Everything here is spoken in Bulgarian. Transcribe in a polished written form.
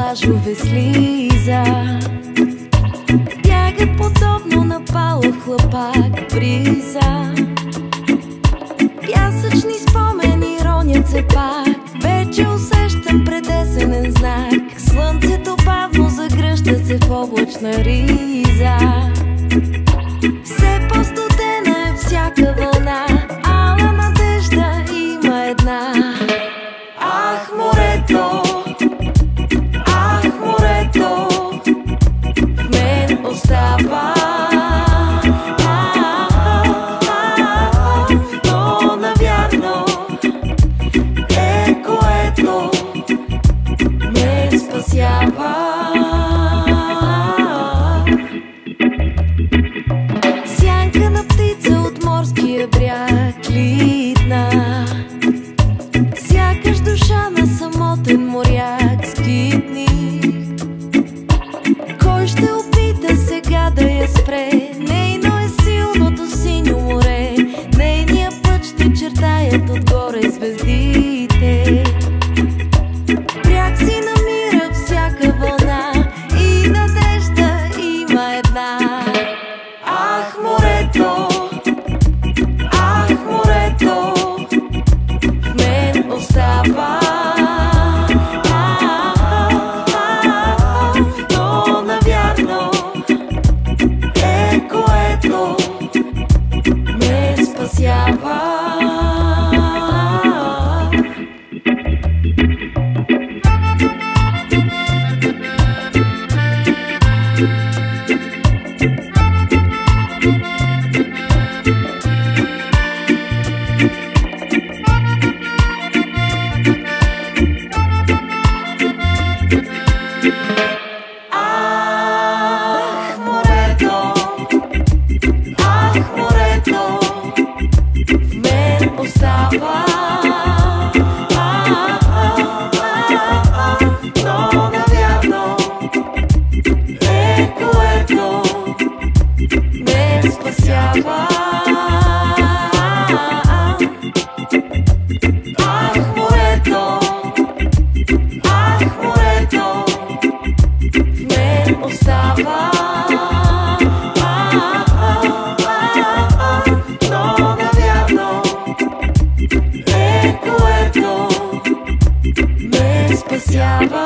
плажове слиза. Бягат подобно на пала в хлапак бриза. Пясъчни спомени ронят се пак. Вече усещам предесенен знак. Слънцето бавно загръща се в облачна риза. Все по-студена е всяка вълна, ала надежда има една. Ах, морето, ах, морето, в мен остава. Но навярно е което ме спасява. Сянка на птица от морския бряг литна, сякаш душа на самотен моряк скитни. Кой ще опита сега да я спре? Нейно е силното синьо море, нейния път ще чертаят отгоре звездите. Бряг си намира всяка вълна и надежда има една. Ах, морето, ах, морето, в мен остава. Но навярно е което ме спасява. Ах, морето, ах, морето, в мен остава. Но навярно е което ме спасява. Ах, морето, ах, морето, в мен остава. Но навярно е което ме спасява.